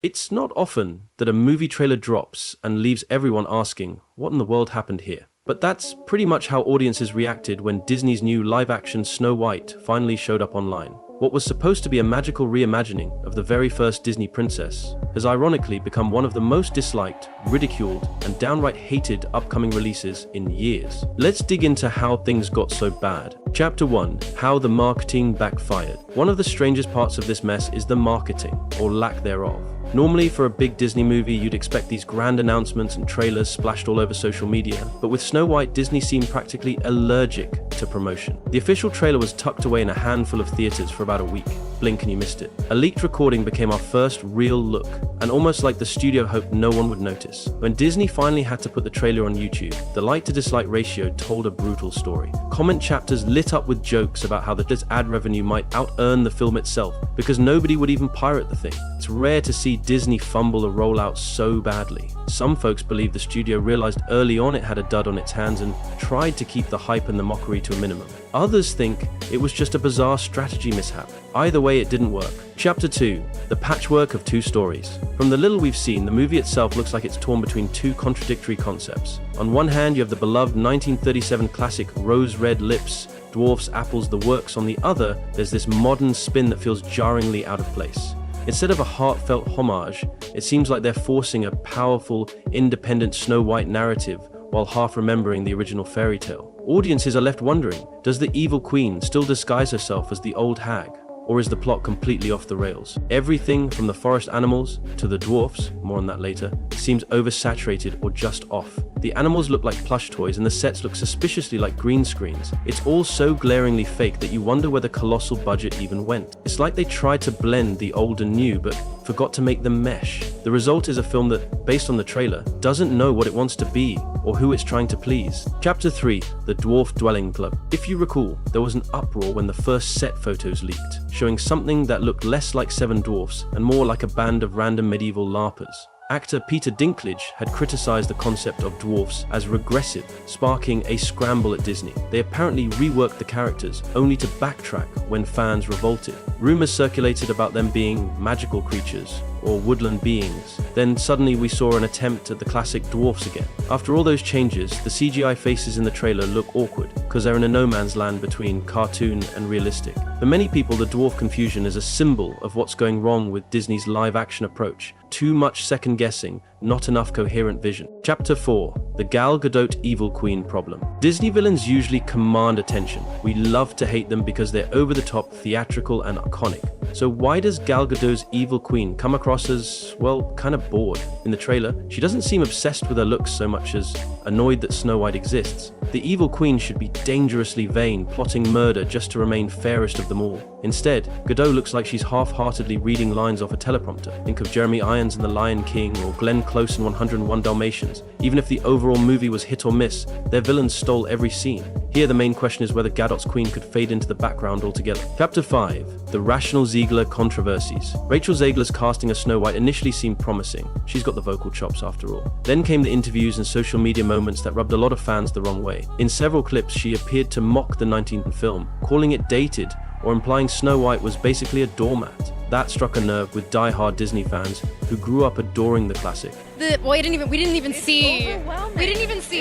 It's not often that a movie trailer drops and leaves everyone asking, what in the world happened here? But that's pretty much how audiences reacted when Disney's new live-action Snow White finally showed up online. What was supposed to be a magical reimagining of the very first Disney princess has ironically become one of the most disliked, ridiculed, and downright hated upcoming releases in years. Let's dig into how things got so bad. Chapter 1. How the marketing backfired. One of the strangest parts of this mess is the marketing, or lack thereof. Normally, for a big Disney movie, you'd expect these grand announcements and trailers splashed all over social media, but with Snow White, Disney seemed practically allergic to promotion. The official trailer was tucked away in a handful of theaters for about a week. Blink and you missed it. A leaked recording became our first real look, and almost like the studio hoped no one would notice. When Disney finally had to put the trailer on YouTube, the like-to-dislike ratio told a brutal story. Comment chapters lit up with jokes about how this ad revenue might out-earn the film itself, because nobody would even pirate the thing. It's rare to see Disney fumble a rollout so badly. Some folks believe the studio realized early on it had a dud on its hands and tried to keep the hype and the mockery to a minimum. Others think it was just a bizarre strategy mishap. Either way, it didn't work. Chapter 2. The patchwork of two stories. From the little we've seen, the movie itself looks like it's torn between two contradictory concepts. On one hand, you have the beloved 1937 classic Rose Red Lips, Dwarfs, Apples, the works. On the other, there's this modern spin that feels jarringly out of place. Instead of a heartfelt homage, it seems like they're forcing a powerful, independent Snow White narrative while half remembering the original fairy tale. Audiences are left wondering, does the evil queen still disguise herself as the old hag? Or is the plot completely off the rails? Everything from the forest animals to the dwarfs, more on that later, seems oversaturated or just off. The animals look like plush toys and the sets look suspiciously like green screens. It's all so glaringly fake that you wonder where the colossal budget even went. It's like they tried to blend the old and new, but forgot to make them mesh. The result is a film that, based on the trailer, doesn't know what it wants to be or who it's trying to please. Chapter 3. The Dwarf Dwelling Club. If you recall, there was an uproar when the first set photos leaked, showing something that looked less like 7 dwarfs and more like a band of random medieval LARPers. Actor Peter Dinklage had criticized the concept of dwarfs as regressive, sparking a scramble at Disney. They apparently reworked the characters, only to backtrack when fans revolted. Rumors circulated about them being magical creatures or woodland beings. Then suddenly we saw an attempt at the classic dwarfs again. After all those changes, the CGI faces in the trailer look awkward, because they're in a no man's land between cartoon and realistic. For many people, the dwarf confusion is a symbol of what's going wrong with Disney's live-action approach. Too much second-guessing, not enough coherent vision. Chapter 4. The Gal Gadot Evil Queen Problem. Disney villains usually command attention. We love to hate them because they're over-the-top, theatrical, and iconic. So why does Gal Gadot's Evil Queen come across as, well, kind of bored? In the trailer, she doesn't seem obsessed with her looks so much as annoyed that Snow White exists. The Evil Queen should be dangerously vain, plotting murder just to remain fairest of them all. Instead, Gadot looks like she's half-heartedly reading lines off a teleprompter. Think of Jeremy Irons in The Lion King or Glenn Close in 101 Dalmatians. Even if the overall movie was hit or miss, their villains stole every scene. Here, the main question is whether Gadot's queen could fade into the background altogether. Chapter 5. The Rachel Zegler Controversies. Rachel Zegler's casting of Snow White initially seemed promising. She's got the vocal chops after all. Then came the interviews and social media moments that rubbed a lot of fans the wrong way. In several clips, she appeared to mock the 19th film, calling it dated or implying Snow White was basically a doormat. That struck a nerve with die-hard Disney fans who grew up adoring the classic. We didn't even see,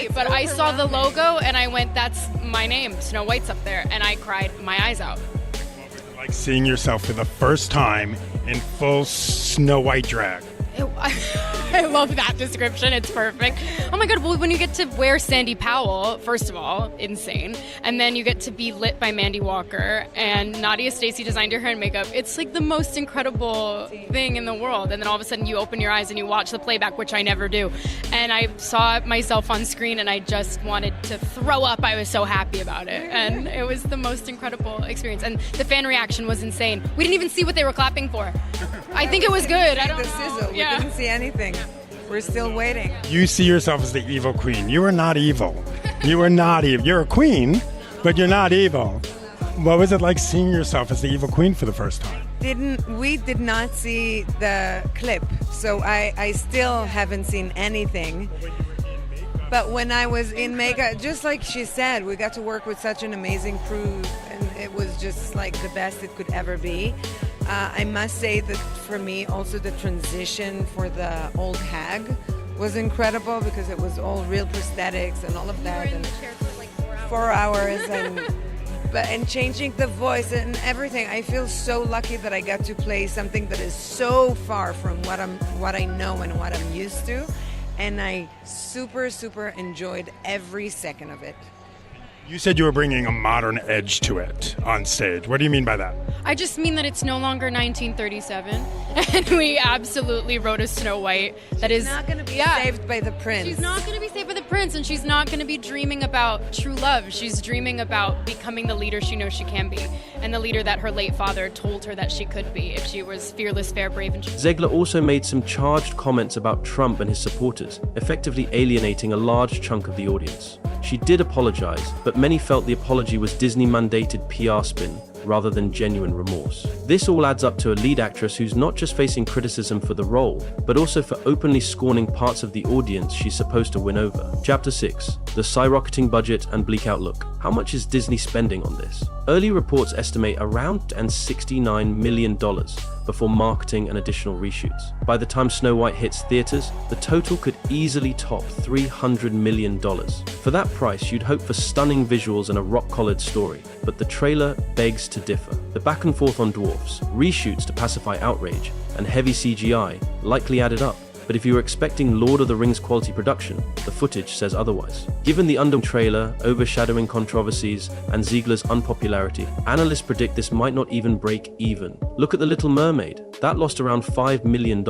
but I saw the logo and I went, that's my name, Snow White's up there, and I cried my eyes out. Like seeing yourself for the first time in full Snow White drag. I love that description. It's perfect. Oh my God. Well, when you get to wear Sandy Powell, first of all, insane. And then you get to be lit by Mandy Walker and Nadia Stacey designed your hair and makeup. It's like the most incredible thing in the world. And then all of a sudden you open your eyes and you watch the playback, which I never do. And I saw myself on screen and I just wanted to throw up. I was so happy about it. And it was the most incredible experience. And the fan reaction was insane. We didn't even see what they were clapping for. I think it was good. I don't know. We didn't see anything. We're still waiting. You see yourself as the evil queen. You are not evil. You are not evil. You're a queen, but you're not evil. What was it like seeing yourself as the evil queen for the first time? We did not see the clip, so I still haven't seen anything. But when I was in makeup, just like she said, we got to work with such an amazing crew, and it was just like the best it could ever be. I must say that for me, also the transition for the old hag was incredible because it was all real prosthetics and all of that. And 4 hours and changing the voice and everything. I feel so lucky that I got to play something that is so far from what I know and what I'm used to, and I super enjoyed every second of it. You said you were bringing a modern edge to it on stage. What do you mean by that? I just mean that it's no longer 1937, and we absolutely wrote a Snow White that is not going to be saved by the prince. She's not going to be saved by the prince, and she's not going to be dreaming about true love. She's dreaming about becoming the leader she knows she can be, and the leader that her late father told her that she could be if she was fearless, fair, brave, and true. Zegler also made some charged comments about Trump and his supporters, effectively alienating a large chunk of the audience. She did apologize, but many felt the apology was Disney-mandated PR spin rather than genuine remorse. This all adds up to a lead actress who's not just facing criticism for the role, but also for openly scorning parts of the audience she's supposed to win over. Chapter 6. The skyrocketing budget and bleak outlook. How much is Disney spending on this? Early reports estimate around $69 million before marketing and additional reshoots. By the time Snow White hits theaters, the total could easily top $300 million. For that price, you'd hope for stunning visuals and a rock-collared story, but the trailer begs to differ. The back and forth on Dwarfs, reshoots to pacify outrage, and heavy CGI likely added up. But if you were expecting Lord of the Rings quality production, the footage says otherwise. Given the trailer, overshadowing controversies, and Ziegler's unpopularity, analysts predict this might not even break even. Look at The Little Mermaid. That lost around $5 million,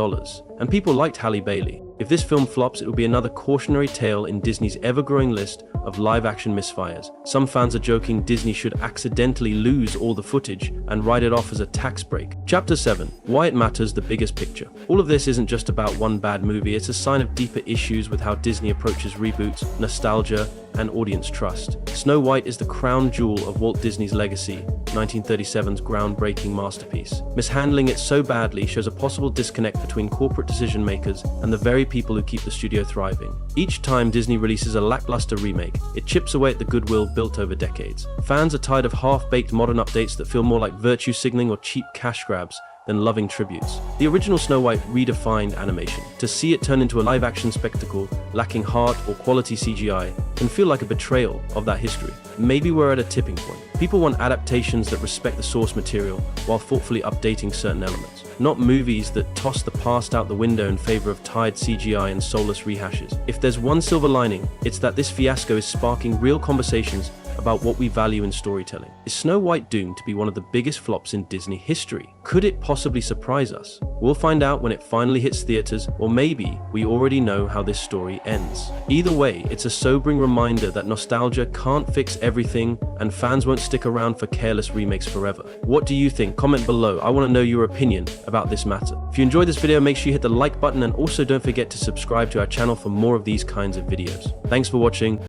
and people liked Halle Bailey. If this film flops, it will be another cautionary tale in Disney's ever-growing list of live-action misfires. Some fans are joking Disney should accidentally lose all the footage and write it off as a tax break. Chapter 7. Why it matters, the biggest picture. All of this isn't just about one bad movie, it's a sign of deeper issues with how Disney approaches reboots, nostalgia, and audience trust. Snow White is the crown jewel of Walt Disney's legacy, 1937's groundbreaking masterpiece. Mishandling it so badly shows a possible disconnect between corporate decision makers and the very people who keep the studio thriving. Each time Disney releases a lackluster remake, it chips away at the goodwill built over decades. Fans are tired of half-baked modern updates that feel more like virtue signaling or cheap cash grabs than loving tributes. The original Snow White redefined animation. To see it turn into a live-action spectacle lacking heart or quality CGI can feel like a betrayal of that history. Maybe we're at a tipping point. People want adaptations that respect the source material while thoughtfully updating certain elements, not movies that toss the past out the window in favor of tired CGI and soulless rehashes. If there's one silver lining, it's that this fiasco is sparking real conversations about what we value in storytelling. Is Snow White doomed to be one of the biggest flops in Disney history? Could it possibly surprise us? We'll find out when it finally hits theaters, or maybe we already know how this story ends. Either way, it's a sobering reminder that nostalgia can't fix everything, and fans won't stick around for careless remakes forever. What do you think? Comment below. I want to know your opinion about this matter. If you enjoyed this video, make sure you hit the like button, and also don't forget to subscribe to our channel for more of these kinds of videos. Thanks for watching.